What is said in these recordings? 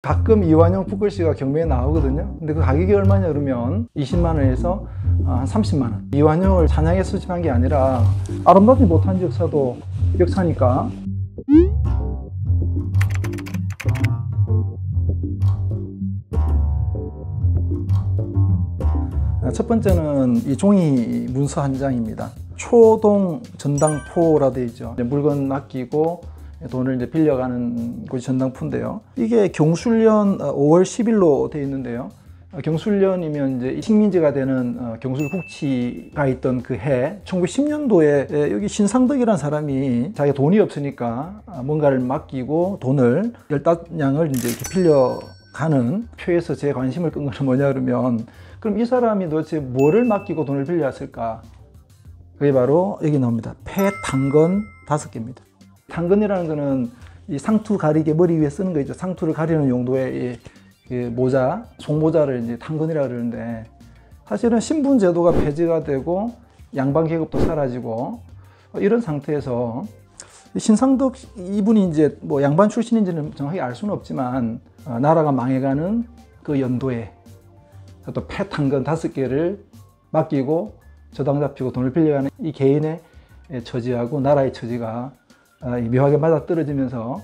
가끔 이완용 붓글씨가 경매에 나오거든요. 근데 그 가격이 얼마냐 그러면 20만원에서 한 30만원. 이완용을 찬양에 수집한 게 아니라 아름답지 못한 역사도 역사니까. 첫 번째는 이 종이 문서 한 장입니다. 초동 전당포라 되어 있죠. 물건 맡기고 돈을 이제 빌려가는 곳이 전당포인데요. 이게 경술년 5월 10일로 되어 있는데요. 경술년이면 이제 식민지가 되는 경술국치가 있던 그 해 1910년도에 여기 신상덕이라는 사람이 자기가 돈이 없으니까 뭔가를 맡기고 돈을 15냥을 이제 이렇게 빌려가는 표에서 제 관심을 끈 것은 뭐냐 그러면, 그럼 이 사람이 도대체 뭐를 맡기고 돈을 빌려왔을까? 그게 바로 여기 나옵니다. 폐탄건 5개입니다. 탄건이라는 거는 이 상투 가리개 머리 위에 쓰는 거 있죠. 상투를 가리는 용도의 이 모자, 속모자를 이제 탄건이라 그러는데, 사실은 신분 제도가 폐지가 되고 양반 계급도 사라지고 이런 상태에서 신상덕 이분이 이제 뭐 양반 출신인지는 정확히 알 수는 없지만 나라가 망해가는 그 연도에 또 폐탄건 5개를 맡기고 저당 잡히고 돈을 빌려가는 이 개인의 처지하고 나라의 처지가 묘하게 맞아떨어지면서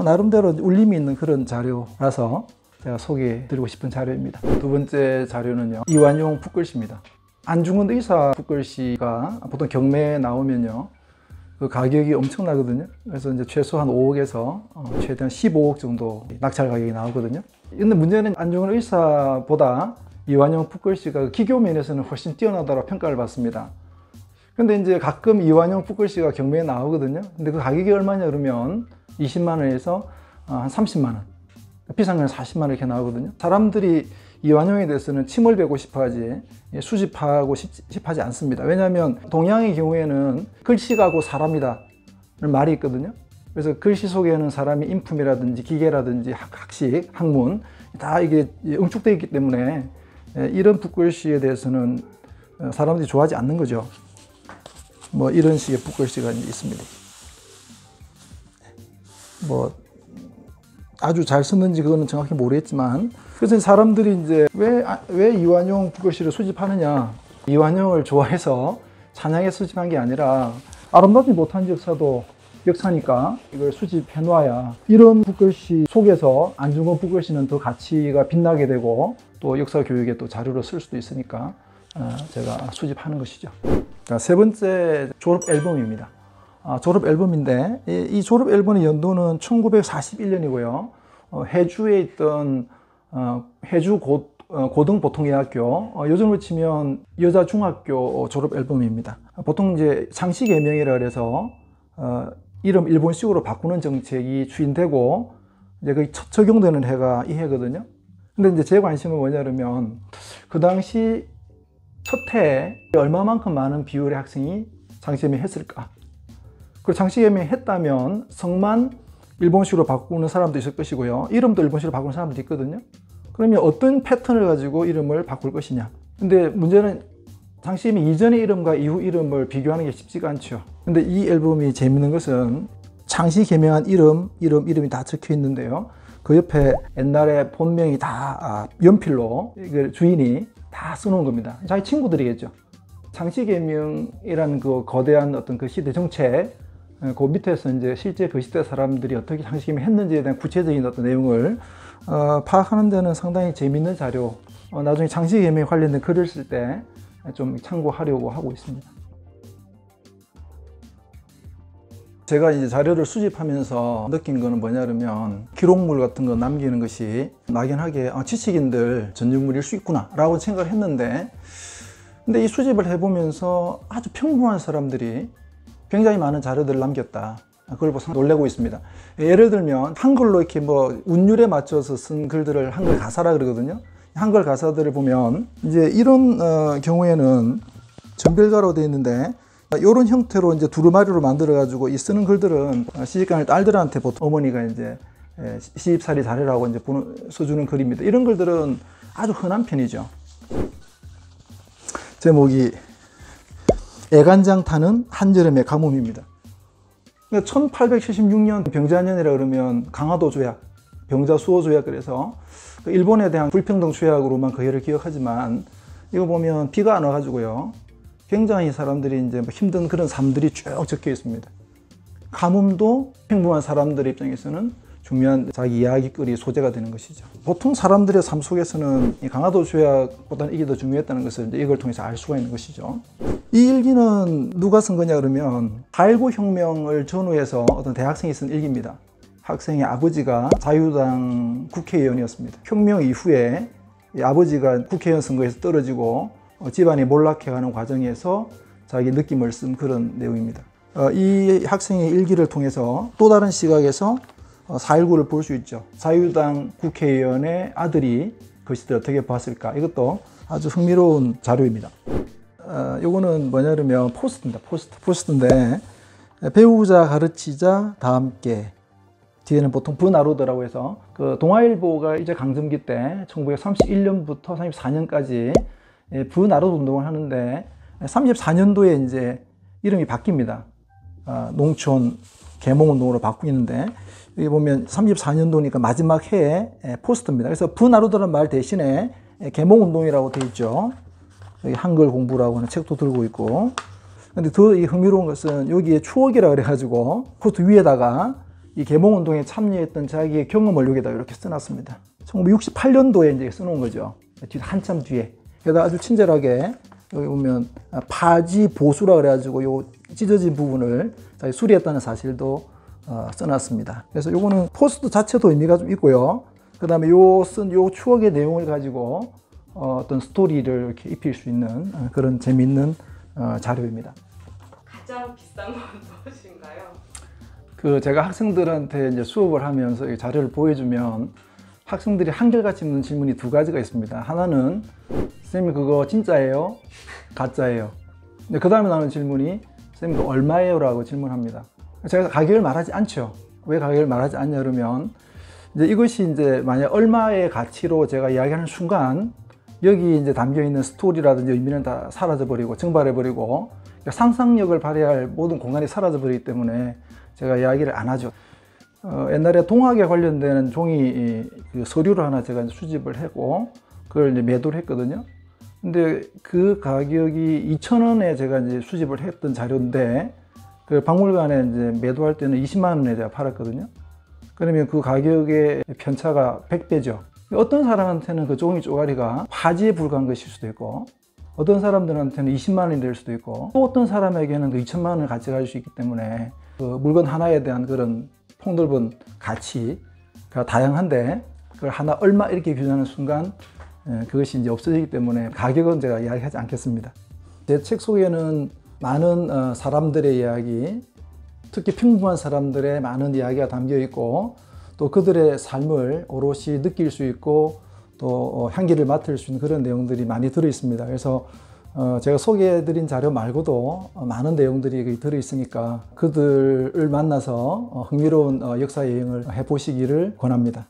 나름대로 울림이 있는 그런 자료라서 제가 소개해드리고 싶은 자료입니다. 두 번째 자료는요, 이완용 붓글씨입니다. 안중근 의사 붓글씨가 보통 경매에 나오면요, 그 가격이 엄청나거든요. 그래서 이제 최소한 5억에서 최대한 15억 정도 낙찰 가격이 나오거든요. 근데 문제는 안중근 의사보다 이완용 붓글씨가 기교 면에서는 훨씬 뛰어나다고 평가를 받습니다. 근데 이제 가끔 이완용 붓글씨가 경매에 나오거든요. 근데 그 가격이 얼마냐 그러면 20만원에서 한 30만원. 비싼 건 40만원 이렇게 나오거든요. 사람들이 이완용에 대해서는 침을 뱉고 싶어 하지 수집하고 싶어하지 않습니다. 왜냐하면 동양의 경우에는 글씨가 고 사람이다 라는 말이 있거든요. 그래서 글씨 속에는 사람이 인품이라든지 기계라든지 학식, 학문 다 이게 응축되어 있기 때문에 이런 붓글씨에 대해서는 사람들이 좋아하지 않는 거죠. 뭐 이런 식의 붓글씨가 있습니다. 뭐 아주 잘 썼는지 그거는 정확히 모르겠지만, 그래서 사람들이 이제 왜 이완용 붓글씨를 수집하느냐, 이완용을 좋아해서 찬양에 수집한 게 아니라 아름답지 못한 역사도 역사니까 이걸 수집해 놓아야 이런 붓글씨 속에서 안중근 붓글씨는 더 가치가 빛나게 되고 또 역사 교육에 또 자료로 쓸 수도 있으니까 제가 수집하는 것이죠. 세 번째, 졸업 앨범입니다. 졸업 앨범인데 이 졸업 앨범의 연도는 1941년이고요. 해주에 있던 해주 고등보통예학교, 요즘으로 치면 여자 중학교 졸업 앨범입니다. 보통 이제 상시 개명이라 그래서 이름 일본식으로 바꾸는 정책이 추진되고 이제 거의 첫 적용되는 해가 이 해거든요. 근데 이제 제 관심은 뭐냐면, 그 당시 첫 해에 얼마만큼 많은 비율의 학생이 상시개명했을까? 그리고 상시개명했다면 성만 일본식으로 바꾸는 사람도 있을 것이고요, 이름도 일본식으로 바꾸는 사람도 있거든요. 그러면 어떤 패턴을 가지고 이름을 바꿀 것이냐. 근데 문제는 상시개명 이전의 이름과 이후 이름을 비교하는 게 쉽지가 않죠. 근데 이 앨범이 재밌는 것은 상시 개명한 이름이 다 적혀 있는데요, 그 옆에 옛날에 본명이 다 연필로 주인이 다 써놓은 겁니다. 자기 친구들이겠죠. 상시 개명이라는 그 거대한 어떤 그 시대 정책, 그 밑에서 이제 실제 그 시대 사람들이 어떻게 상시 개명했는지에 대한 구체적인 어떤 내용을 파악하는 데는 상당히 재밌는 자료, 나중에 상시 개명 관련된 글을 쓸 때 좀 참고하려고 하고 있습니다. 제가 이제 자료를 수집하면서 느낀 거는 뭐냐면, 기록물 같은 거 남기는 것이 막연하게 지식인들 전유물일 수 있구나 라고 생각을 했는데, 근데 이 수집을 해보면서 아주 평범한 사람들이 굉장히 많은 자료들을 남겼다, 그걸 보고 놀라고 있습니다. 예를 들면 한글로 이렇게 뭐 운율에 맞춰서 쓴 글들을 한글 가사라 그러거든요. 한글 가사들을 보면 이제 이런 경우에는 전별가로 되어 있는데, 이런 형태로 이제 두루마리로 만들어 가지고 이 쓰는 글들은 시집가는 딸들한테 보통 어머니가 이제 시집살이 잘해라고 이제 써주는 글입니다. 이런 글들은 아주 흔한 편이죠. 제목이 애간장 타는 한여름의 가뭄입니다. 1876년 병자년이라 그러면 강화도 조약, 병자 수호 조약, 그래서 일본에 대한 불평등 조약으로만 그 해를 기억하지만 이거 보면 비가 안 와가지고요. 굉장히 사람들이 이제 힘든 그런 삶들이 쭉 적혀 있습니다. 가뭄도 평범한 사람들의 입장에서는 중요한 자기 이야기거리 소재가 되는 것이죠. 보통 사람들의 삶 속에서는 이 강화도 조약보다는 이게 더 중요했다는 것을 이제 이걸 통해서 알 수가 있는 것이죠. 이 일기는 누가 쓴 거냐 그러면 4.19 혁명을 전후해서 어떤 대학생이 쓴 일기입니다. 학생의 아버지가 자유당 국회의원이었습니다. 혁명 이후에 이 아버지가 국회의원 선거에서 떨어지고 집안이 몰락해가는 과정에서 자기 느낌을 쓴 그런 내용입니다. 이 학생의 일기를 통해서 또 다른 시각에서 4.19를 볼 수 있죠. 자유당 국회의원의 아들이 그 시대를 어떻게 봤을까, 이것도 아주 흥미로운 자료입니다. 요거는 뭐냐면 포스트입니다. 포스트인데 배우자 가르치자 다 함께, 뒤에는 보통 브나로드라고 해서 그 동아일보가 이제 강점기 때 1931년부터 34년까지 브나로드 운동을 하는데 34년도에 이제 이름이 바뀝니다. 농촌 계몽운동으로 바뀌는데 여기 보면 34년도니까 마지막 해에 포스트입니다. 그래서 브나로드라는 말 대신에 계몽운동이라고 되어 있죠. 여기 한글 공부라고 하는 책도 들고 있고. 근데 더 흥미로운 것은 여기에 추억이라 그래가지고 포스트 위에다가 이 계몽운동에 참여했던 자기의 경험을 여기다 이렇게 써놨습니다. 1968년도에 이제 써놓은 거죠. 한참 뒤에. 게다가 아주 친절하게 여기 보면 파지 보수라 그래가지고 요 찢어진 부분을 자기 수리했다는 사실도 써놨습니다. 그래서 요거는 포스트 자체도 의미가 좀 있고요. 그 다음에 요 추억의 내용을 가지고 어떤 스토리를 이렇게 입힐 수 있는 그런 재미있는 자료입니다. 가장 비싼 건 무엇인가요? 제가 학생들한테 이제 수업을 하면서 이 자료를 보여주면 학생들이 한결같이 묻는 질문이 두 가지가 있습니다. 하나는 쌤이 그거 진짜예요? 가짜예요? 그 다음에 나오는 질문이 쌤 그거 얼마예요? 라고 질문합니다. 제가 가격을 말하지 않죠. 왜 가격을 말하지 않냐 그러면 이제 이것이 이제 만약 얼마의 가치로 제가 이야기하는 순간 여기 이제 담겨 있는 스토리라든지 의미는 다 사라져 버리고 증발해 버리고 상상력을 발휘할 모든 공간이 사라져 버리기 때문에 제가 이야기를 안 하죠. 옛날에 동학에 관련되는 종이 그 서류를 하나 제가 수집을 했고 그걸 이제 매도를 했거든요. 근데 그 가격이 2,000원에 제가 이제 수집을 했던 자료인데 그 박물관에 이제 매도할 때는 20만 원에 제가 팔았거든요. 그러면 그 가격의 편차가 100배죠. 어떤 사람한테는 그 종이 쪼가리가 화지에 불과한 것일 수도 있고 어떤 사람들한테는 20만 원이 될 수도 있고 또 어떤 사람에게는 그 2천만 원을 가치가 갈 수 있기 때문에 그 물건 하나에 대한 그런 폭넓은 가치가 다양한데 그걸 하나 얼마 이렇게 규정하는 순간 그것이 이제 없어지기 때문에 가격은 제가 이야기하지 않겠습니다. 제 책 속에는 많은 사람들의 이야기, 특히 평범한 사람들의 많은 이야기가 담겨 있고 또 그들의 삶을 오롯이 느낄 수 있고 또 향기를 맡을 수 있는 그런 내용들이 많이 들어 있습니다. 그래서 제가 소개해드린 자료 말고도 많은 내용들이 들어 있으니까 그들을 만나서 흥미로운 역사 여행을 해보시기를 권합니다.